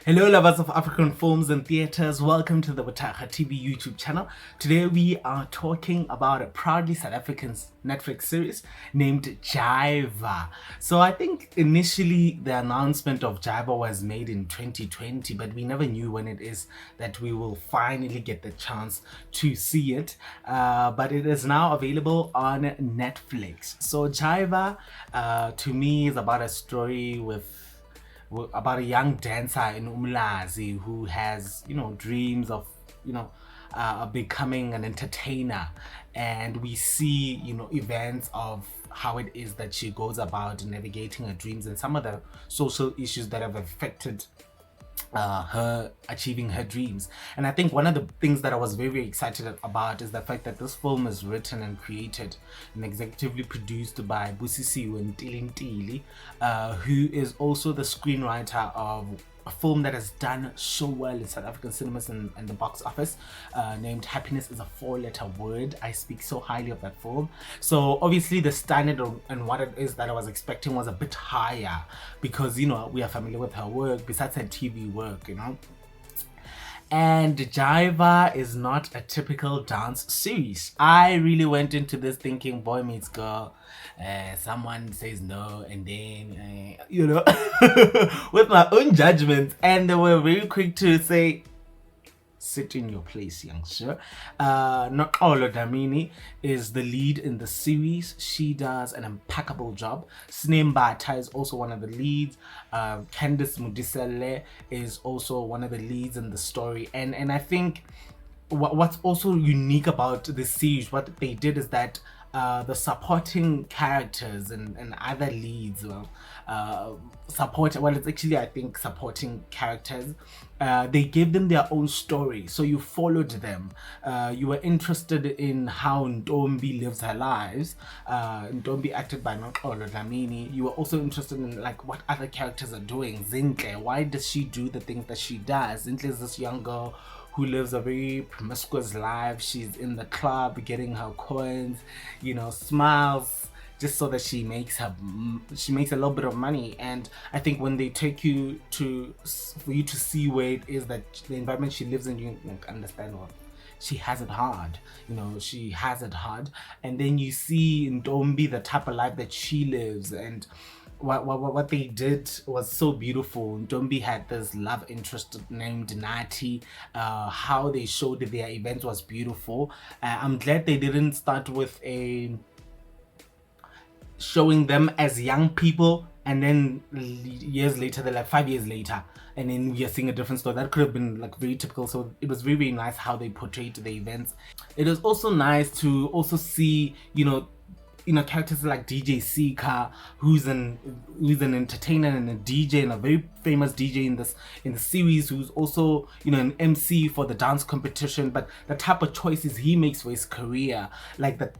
Hello lovers of African films and theatres, welcome to the bothakgatv YouTube channel. Today we are talking about a proudly South African Netflix series named Jiva. So I think initially the announcement of Jiva was made in 2020, but we never knew when it is that we will finally get the chance to see it. But it is now available on Netflix. So Jiva to me is about a story about a young dancer in Umlazi who has, dreams of, becoming an entertainer. And we see, events of how it is that she goes about navigating her dreams and some of the social issues that have affected her achieving her dreams. And I think one of the things that I was very excited about is the fact that this film is written and created and executively produced by Busisiwe Ntili, who is also the screenwriter of a film that has done so well in South African cinemas and the box office, named Happiness is a Four-Letter Word. I speak so highly of that film. So obviously the standard and what it is that I was expecting was a bit higher because, we are familiar with her work, besides her TV work, And Jiva is not a typical dance series. I really went into this thinking boy meets girl, someone says no, and then, with my own judgments. And they were very quick to say, sit in your place, young sir. Noxolo Damini is the lead in the series. She does an impeccable job. Snembatha is also one of the leads. Candice Mudisele is also one of the leads in the story. And I think what's also unique about this series, what they did is that the supporting characters and other leads it's actually, I think, supporting characters, they gave them their own story, so you followed them. You were interested in how Ntombi lives her lives. Ntombi acted by Noxolo Dlamini. You were also interested in what other characters are doing. Zinhle, why does she do the things that she does? Zinhle is this young girl who lives a very promiscuous life. She's in the club getting her coins, smiles just so that she makes a little bit of money. And I think when they take you for you to see where it is that the environment she lives in, you understand what she has it hard. She has it hard. And then you see in Ntombi the type of life that she lives, and what they did was so beautiful. Ntombi had this love interest named Nati. How they showed their events was beautiful. I'm glad they didn't start with showing them as young people and then years later, they're 5 years later, and then we are seeing a different story. That could have been very typical. So it was very, very nice how they portrayed the events. It was also nice to also see, characters like DJ Sika, who's an entertainer and a DJ and a very famous DJ in the series, who's also an MC for the dance competition. But the type of choices he makes for his career, like the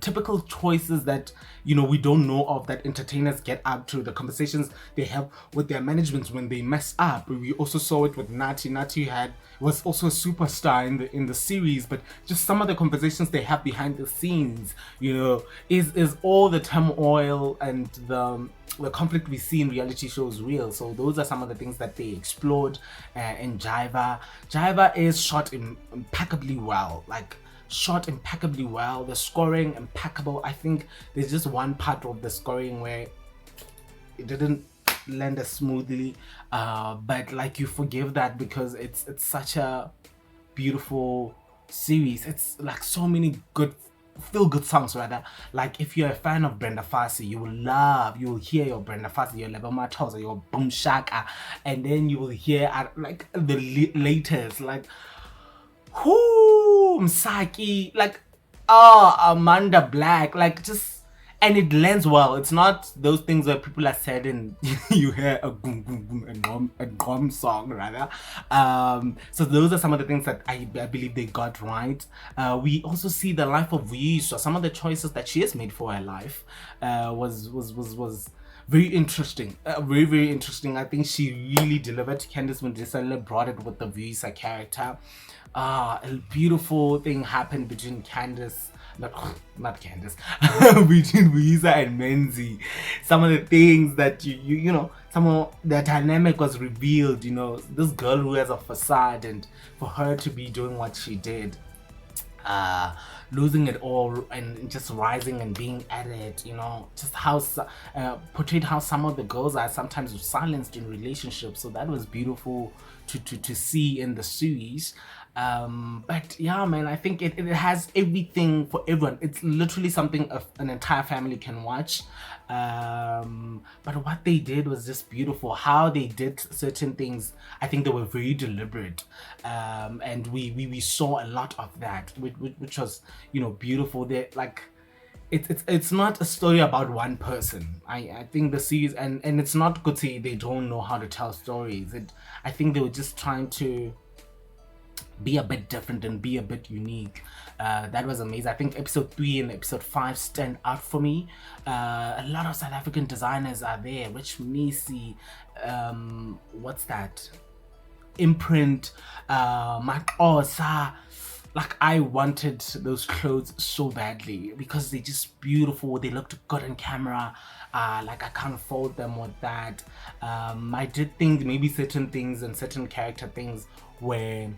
typical choices that we don't know of, that entertainers get up to, the conversations they have with their management when they mess up. We also saw it with Nati. Nati was also a superstar in the series, but just some of the conversations they have behind the scenes, is all the turmoil and the conflict we see in reality shows real. So those are some of the things that they explored in Jiva. Jiva is shot impeccably well, the scoring impeccable. I think there's just one part of the scoring where it didn't land as smoothly, but you forgive that because it's such a beautiful series. It's so many good feel-good songs rather. If you're a fan of Brenda Fassie, you will hear your Brenda Fassie, your Lebo Mathosa, your Boom Shaka, and then you will hear the latest whoo, Msaki, Amanda Black, and it lands well. It's not those things where people are sad and you hear a boom boom boom and gom song rather. So those are some of the things that I believe they got right. We also see the life of Vuyiswa. Some of the choices that she has made for her life was very interesting, very, very interesting. I think she really delivered. Candice Mudisele brought it with the Vuyiswa character. A beautiful thing happened between Candice not Candace, between Louisa and Menzi. Some of the things that you know, some of the dynamic was revealed. You know, this girl who has a facade, and for her to be doing what she did, losing it all and just rising and being at it, you know, just how portrayed how some of the girls are sometimes silenced in relationships. So that was beautiful to see in the series. But yeah, man, I think it has everything for everyone. It's literally something an entire family can watch. But what they did was just beautiful. How they did certain things, I think they were very deliberate. And we saw a lot of that, which was, you know, beautiful. They like, it's not a story about one person. I think the series, and it's not good to say they don't know how to tell stories. I think they were just trying to be a bit different and be a bit unique. That was amazing. I think episode 3 and episode 5 stand out for me. A lot of South African designers are there. Rich Mnisi, what's that? Imprint, Makosa. Like, I wanted those clothes so badly because they're just beautiful. They looked good on camera. Like, I can't fault them with that. I did think maybe certain things and certain character things were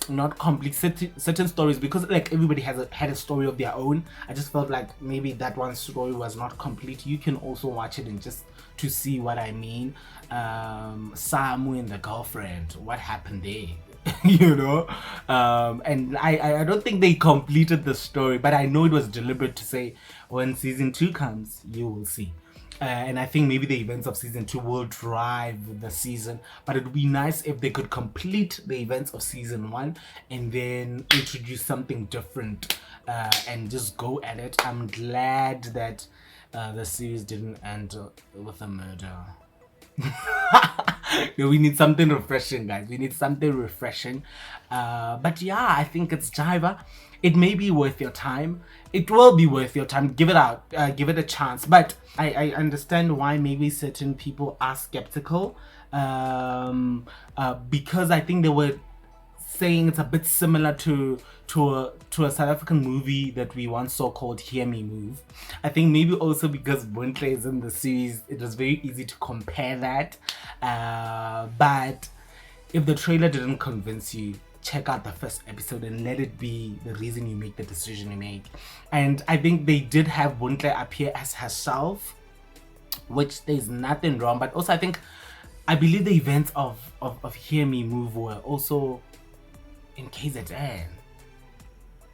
not complete. Certain stories, because like everybody had a story of their own. I just felt like maybe that one story was not complete. You can also watch it and just to see what I mean. Samu and the girlfriend, what happened there? You know, and I don't think they completed the story, but I know it was deliberate to say when season 2 comes you will see. And I think maybe the events of season 2 will drive the season, but it would be nice if they could complete the events of season 1 and then introduce something different, and just go at it. I'm glad that the series didn't end with a murder. No, we need something refreshing, guys. We need something refreshing. But yeah, I think it's Jiva. It may be worth your time. It will be worth your time. Give it out. Give it a chance. But I understand why maybe certain people are skeptical. Because I think they were saying it's a bit similar to a South African movie that we once saw called Hear Me Move. I think maybe also because Buntle is in the series, it was very easy to compare that. But if the trailer didn't convince you, check out the first episode and let it be the reason you make the decision you make. And I think they did have Buntle appear as herself, which there's nothing wrong. But also I believe the events of Hear Me Move were also in KZN.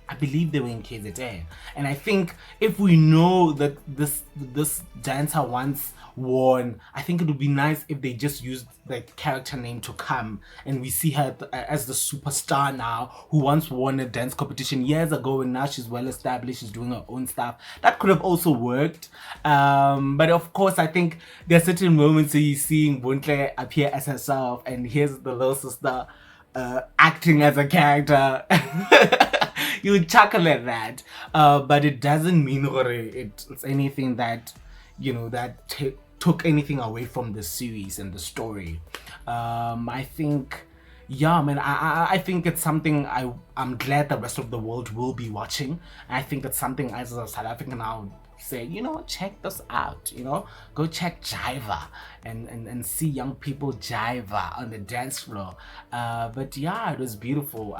I believe they were in KZN. And I think if we know that this dancer once won, I think it would be nice if they just used the character name to come and we see her as the superstar now, who once won a dance competition years ago and now she's well established, she's doing her own stuff. That could have also worked. But of course, I think there are certain moments where you're seeing Buntle appear as herself and here's the little sister acting as a character. You would chuckle at that, but it doesn't mean it's anything that, you know, that took anything away from the series and the story. I think, yeah, man, I think it's something I'm glad the rest of the world will be watching. I think that's something as a South African I'll say, you know, check this out, you know, go check Jiva and see young people Jiva on the dance floor. But yeah, it was beautiful.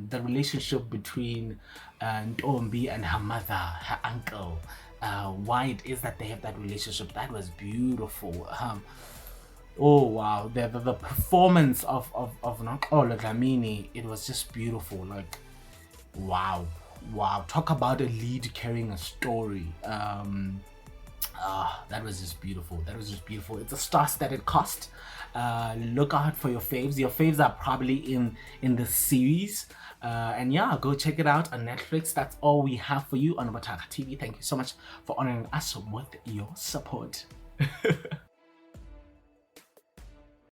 The relationship between Ntombi and her mother, her uncle, why it is that they have that relationship, that was beautiful. Oh wow, the performance of Nokolo Dlamini, it was just beautiful. Like, wow, talk about a lead carrying a story. That was just beautiful. It's a star-studded cast. Look out for your faves. Your faves are probably in the series. And yeah, go check it out on Netflix. That's all we have for you on bothakgatv. Thank you so much for honoring us with your support.